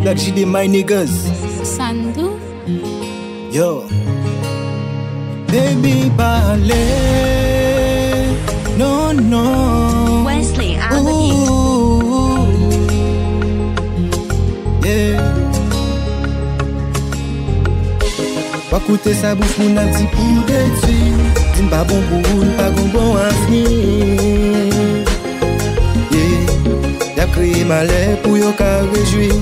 Black JD, my niggas. Sandu. Yo. Baby, parlez. Non, non. Wesley on the beat. Yeah. Pas coûter sa bouche, mon petit coup de dessus. Dis pas bon pour vous, pas bon avenir. Yeah. Y'a créé malheur pour y'a qu'à réjouir.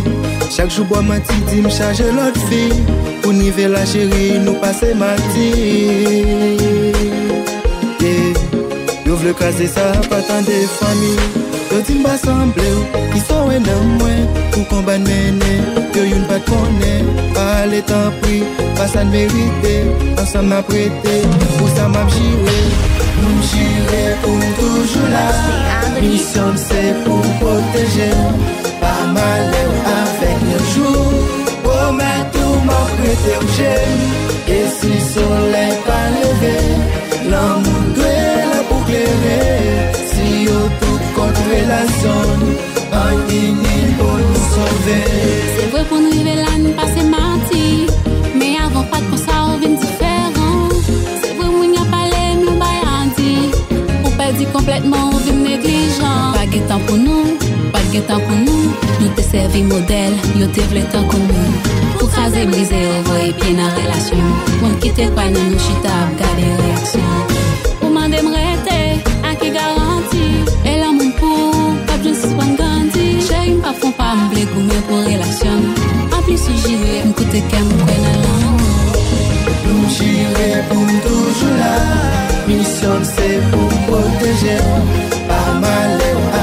Chaque jour, bois ma petite, dis me charger l'autre fille. Pour niveler la chérie, nous passer ma petite. Yeah. Yo vle caser ça, pas tant de famille. Yo dis m'ba semblé, qui sont un homme moins. Pour combat mener, yo y'une pas de connaît. Pas les temps pris, pas ça de mérité. Ensemble m'a prêté, pour ça m'a giré. Nous giré pour toujours là. Mission c'est pour protéger. Pas mal avec le jour. Pour mettre tout m'a prêté au gène. Et si soleil pas levé, l'amour doit la pour clairer. Si yo tout contre la zone, en ligne pour nous sauver. C'est vrai pour nous vivre là, nous passer mardi. Mais avant pas de ça, on vient différent. C'est vrai, on y a parlé, nous baillandi. On perdit complètement, on vient négligent. Pas de temps pour nous, pas de temps pour nous. Nous te servi modèle, yo te vle tant qu'on nous. Pour craser, briser, on voit bien la relation. On quitte quoi, nous chita, garder réaction. Pour m'en démreter, à qui garantie. Et l'amour pour, pas de soit grandi. J'ai une pas fond pas m'blé goumé pour relation. En plus, j'irai, m'coute qu'elle m'prenne à l'amour. Nous j'irai pour toujours là. Mission c'est pour protéger. Pas mal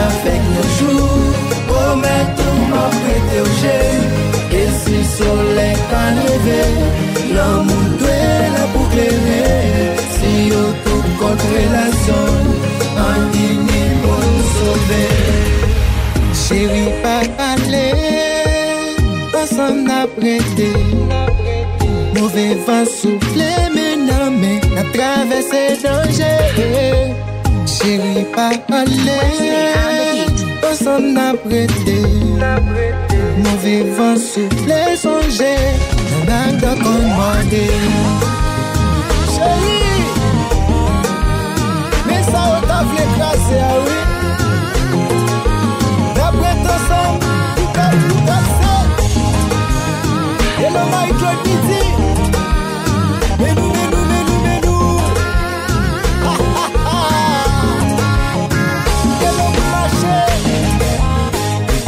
avec nos jours. Promettre tout m'a prêté au gène. Et si soleil pas levé, l'amour doit la pour clairer. Si yo tout contre la zone, en ligne pour nous sauver. Chérie, pas parler, ensemble n'a prêté. Mauvais vent souffler, mais n'a traversé danger. Chérie, pas parler, ensemble n'a prêté. Mauvais vent souffler, songer, n'a pas commandé. Chérie, mais ça on t'a fait écraser, ah oui. D'après ton sang, tout à fait. Et le Michael Pizzi. Mais nous. Et le marché.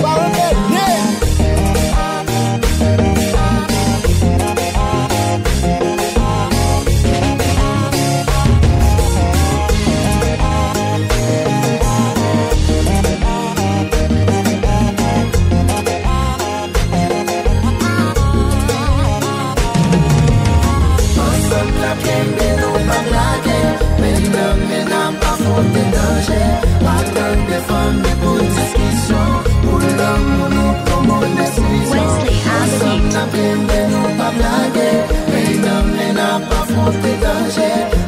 Par un Wesley on the beat.